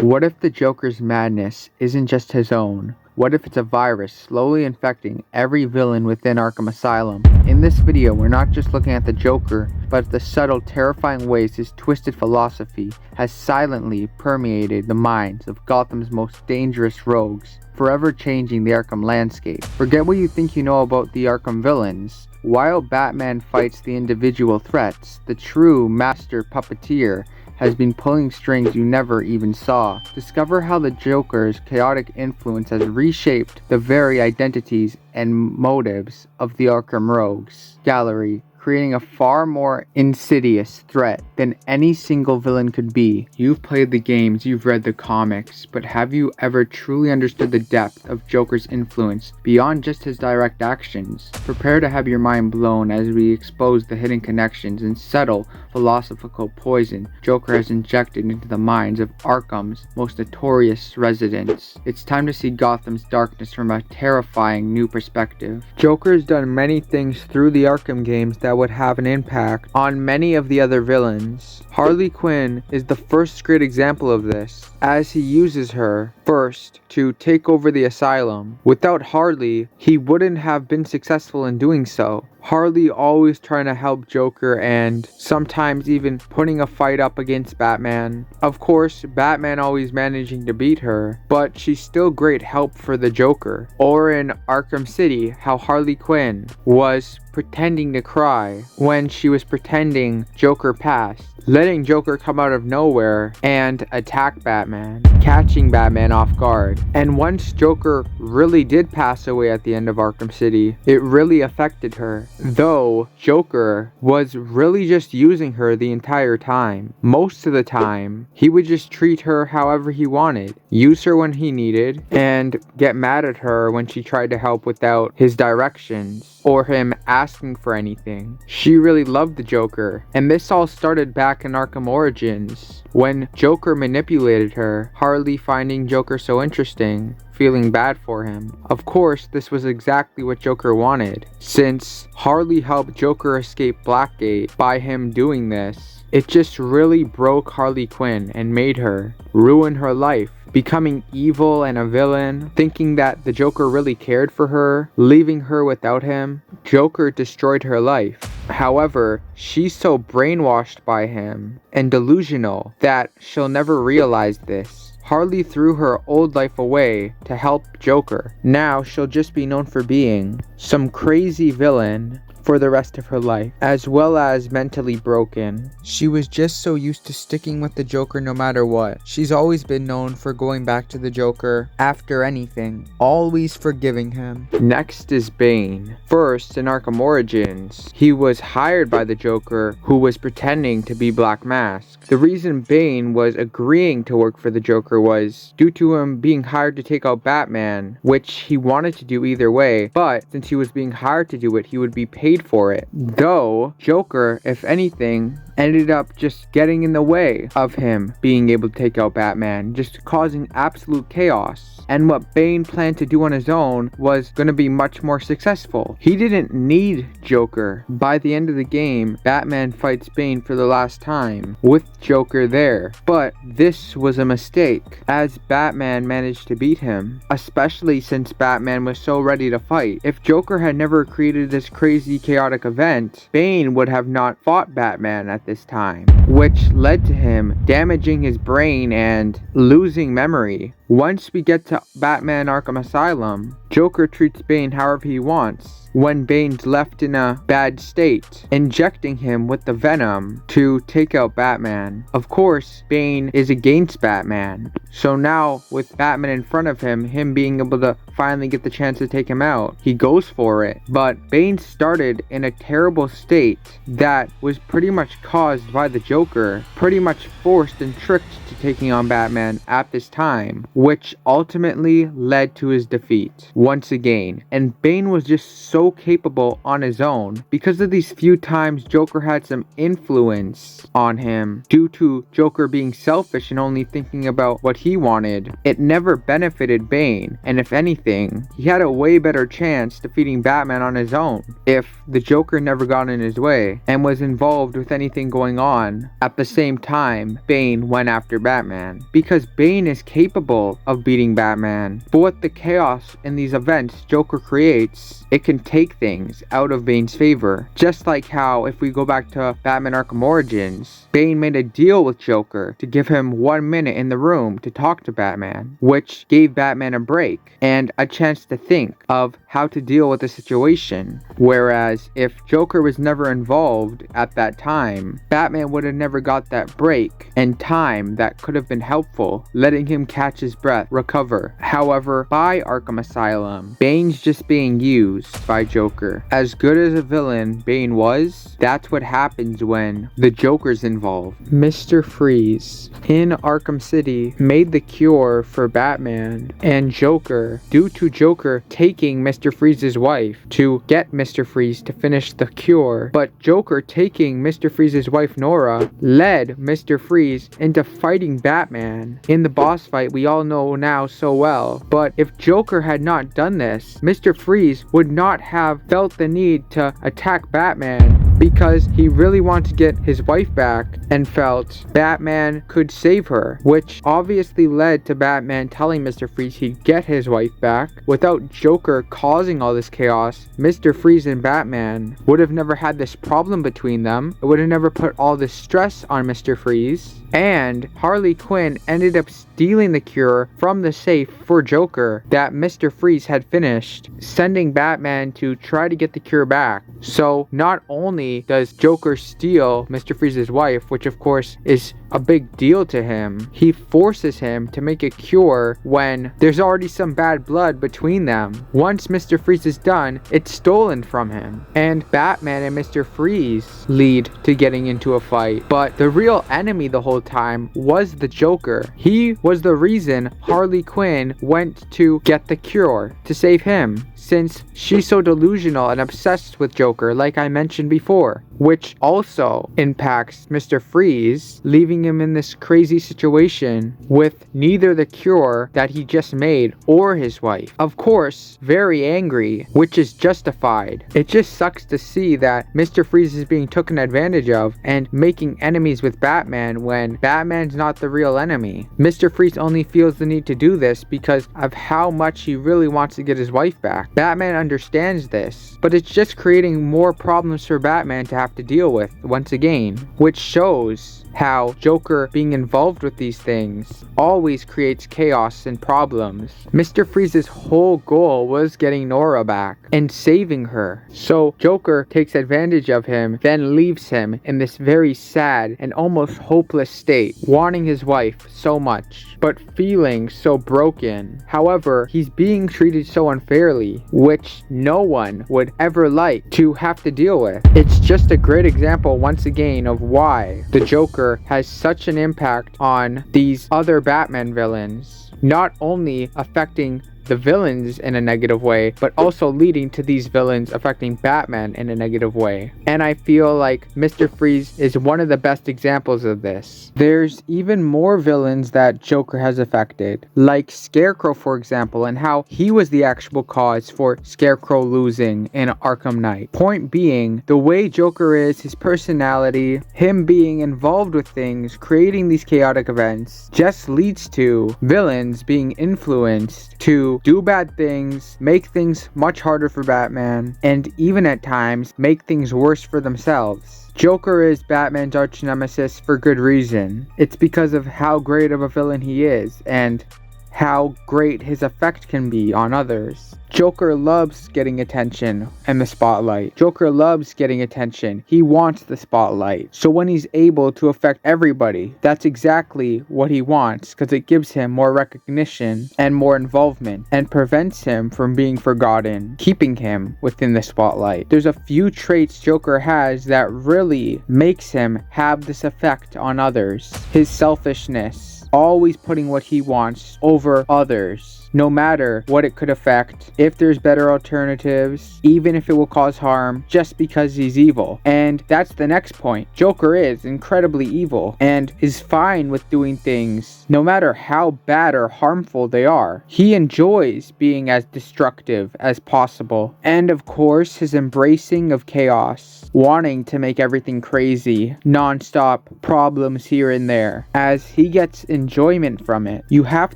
What if the Joker's madness isn't just his own? What if it's a virus slowly infecting every villain within Arkham Asylum? In this video, we're not just looking at the Joker, but at the subtle, terrifying ways his twisted philosophy has silently permeated the minds of Gotham's most dangerous rogues, forever changing the Arkham landscape. Forget what you think you know about the Arkham villains. While Batman fights the individual threats, the true master puppeteer has been pulling strings you never even saw. Discover how the Joker's chaotic influence has reshaped the very identities and motives of the Arkham Rogues gallery, creating a far more insidious threat than any single villain could be. You've played the games, you've read the comics, but have you ever truly understood the depth of Joker's influence beyond just his direct actions? Prepare to have your mind blown as we expose the hidden connections and subtle philosophical poison Joker has injected into the minds of Arkham's most notorious residents. It's time to see Gotham's darkness from a terrifying new perspective. Joker has done many things through the Arkham games that would have an impact on many of the other villains. Harley Quinn is the first great example of this, as he uses her first to take over the asylum. Without Harley, he wouldn't have been successful in doing so. Harley always trying to help Joker and sometimes even putting a fight up against Batman. Of course, Batman always managing to beat her, but she's still great help for the Joker. Or in Arkham City, how Harley Quinn was pretending to cry when she was pretending Joker passed, letting Joker come out of nowhere and attack Batman, catching Batman off guard. And once Joker really did pass away at the end of Arkham City, it really affected her, though Joker was really just using her the entire time. Most of the time, he would just treat her however he wanted, use her when he needed, and get mad at her when she tried to help without his directions or him asking for anything. She really loved the Joker, and this all started back in Arkham Origins, when Joker manipulated her, Harley finding Joker so interesting, feeling bad for him. Of course, this was exactly what Joker wanted, since Harley helped Joker escape Blackgate. By him doing this, it just really broke Harley Quinn and made her ruin her life, becoming evil and a villain, thinking that the Joker really cared for her, leaving her without him. Joker destroyed her life. However, she's so brainwashed by him and delusional that she'll never realize this. Harley threw her old life away to help Joker. Now she'll just be known for being some crazy villain for the rest of her life, as well as mentally broken. She was just so used to sticking with the Joker no matter what. She's always been known for going back to the Joker after anything, always forgiving him. Next is Bane. First, in Arkham Origins, he was hired by the Joker, who was pretending to be Black Mask. The reason Bane was agreeing to work for the Joker was due to him being hired to take out Batman, which he wanted to do either way, but since he was being hired to do it, he would be paid for it. Though Joker, if anything, ended up just getting in the way of him being able to take out Batman, just causing absolute chaos. And what Bane planned to do on his own was going to be much more successful. He didn't need Joker. By the end of the game, Batman fights Bane for the last time, with Joker there. But this was a mistake, as Batman managed to beat him, especially since Batman was so ready to fight. If Joker had never created this crazy chaotic event, Bane would have not fought Batman at this time, which led to him damaging his brain and losing memory. Once we get to Batman Arkham Asylum, Joker treats Bane however he wants when Bane's left in a bad state, injecting him with the venom to take out Batman. Of course, Bane is against Batman, so now with Batman in front of him, him being able to finally get the chance to take him out, he goes for it. But Bane started in a terrible state that was pretty much caused by the Joker, pretty much forced and tricked to taking on Batman at this time, which ultimately led to his defeat. once again, and Bane was just so capable on his own. Because of these few times Joker had some influence on him due to Joker being selfish and only thinking about what he wanted, it never benefited Bane, and if anything, he had a way better chance defeating Batman on his own if the Joker never got in his way and was involved with anything going on at the same time Bane went after Batman. Because Bane is capable of beating Batman, but with the chaos in these events Joker creates, it can take things out of Bane's favor. Just like how, if we go back to Batman Arkham Origins, Bane made a deal with Joker to give him 1 minute in the room to talk to Batman, which gave Batman a break and a chance to think of how to deal with the situation. Whereas if Joker was never involved at that time, Batman would have never got that break and time that could have been helpful, letting him catch his breath, recover. However, by Arkham Asylum, Bane's just being used by Joker. As good as a villain Bane was, that's what happens when the Joker's involved. Mr. Freeze in Arkham City made the cure for Batman and Joker due to Joker taking Mr. Freeze's wife to get Mr. Freeze to finish the cure. But Joker taking Mr. Freeze's wife Nora led Mr. Freeze into fighting Batman in the boss fight we all know now so well. But if Joker had not done this, Mr. Freeze would not have felt the need to attack Batman, because he really wanted to get his wife back and felt Batman could save her, which obviously led to Batman telling Mr. Freeze he'd get his wife back. Without Joker causing all this chaos, Mr. Freeze and Batman would have never had this problem between them. It would have never put all this stress on Mr. Freeze. And Harley Quinn ended up stealing the cure from the safe for Joker that Mr. Freeze had finished, sending Batman to try to get the cure back. So not only does Joker steal Mr. Freeze's wife, which of course is a big deal to him, he forces him to make a cure when there's already some bad blood between them. Once Mr. Freeze is done, it's stolen from him, and Batman and Mr. Freeze lead to getting into a fight. But the real enemy the whole time was the Joker. He was the reason Harley Quinn went to get the cure to save him, since she's so delusional and obsessed with Joker, like I mentioned before, which also impacts Mr. Freeze, leaving him in this crazy situation with neither the cure that he just made or his wife. Of course, very angry, which is justified. It just sucks to see that Mr. Freeze is being taken advantage of and making enemies with Batman when Batman's not the real enemy. Mr. Freeze only feels the need to do this because of how much he really wants to get his wife back. Batman understands this, but it's just creating more problems for Batman to have to deal with once again, which shows how Joker being involved with these things always creates chaos and problems. Mr. Freeze's whole goal was getting Nora back and saving her. So Joker takes advantage of him, then leaves him in this very sad and almost hopeless state, wanting his wife so much, but feeling so broken. However, he's being treated so unfairly, which no one would ever like to have to deal with. It's just a great example once again of why the Joker has such an impact on these other Batman villains, not only affecting the villains in a negative way, but also leading to these villains affecting Batman in a negative way. And I feel like Mr. Freeze is one of the best examples of this. There's even more villains that Joker has affected, like Scarecrow, for example, and how he was the actual cause for Scarecrow losing in Arkham Knight. Point being, the way Joker is, his personality, him being involved with things, creating these chaotic events, just leads to villains being influenced to do bad things, make things much harder for Batman, and even at times make things worse for themselves. Joker is Batman's arch nemesis for good reason. It's because of how great of a villain he is and how great his effect can be on others. Joker loves getting attention and the spotlight. Joker loves getting attention. He wants the spotlight. So when he's able to affect everybody, that's exactly what he wants, because it gives him more recognition and more involvement and prevents him from being forgotten, keeping him within the spotlight. There's a few traits Joker has that really makes him have this effect on others. His selfishness, always putting what he wants over others, no matter what it could affect, if there's better alternatives, even if it will cause harm, just because he's evil. And that's the next point. Joker is incredibly evil and is fine with doing things no matter how bad or harmful they are. He enjoys being as destructive as possible. And of course, his embracing of chaos, wanting to make everything crazy, non-stop problems here and there, as he gets enjoyment from it. You have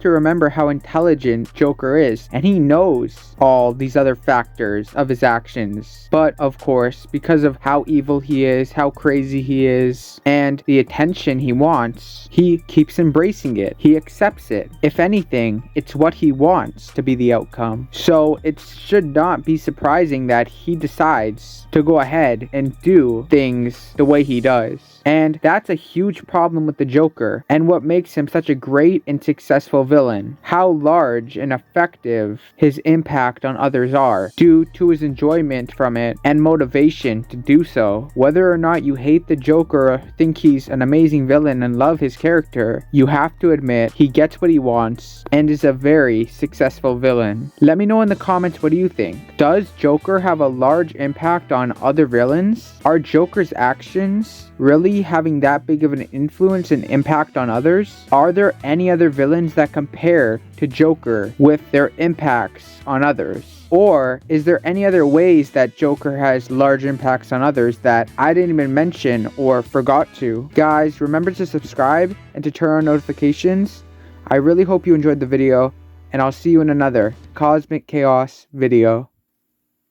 to remember how intelligent Joker is, and he knows all these other factors of his actions. But of course, because of how evil he is, how crazy he is, and the attention he wants, he keeps embracing it. He accepts it. If anything, it's what he wants to be the outcome. So it should not be surprising that he decides to go ahead and do things the way he does. And that's a huge problem with the Joker, and what makes him such a great and successful villain. How large and effective his impact on others are, due to his enjoyment from it and motivation to do so. Whether or not you hate the Joker or think he's an amazing villain and love his character, you have to admit he gets what he wants and is a very successful villain. Let me know in the comments, what do you think? Does Joker have a large impact on other villains? Are Joker's actions really having that big of an influence and impact on others? Are there any other villains that compare to Joker with their impacts on others? Or is there any other ways that Joker has large impacts on others that I didn't even mention or forgot to? Guys, remember to subscribe and to turn on notifications. I really hope you enjoyed the video, and I'll see you in another Cosmic Chaos video.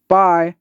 Bye!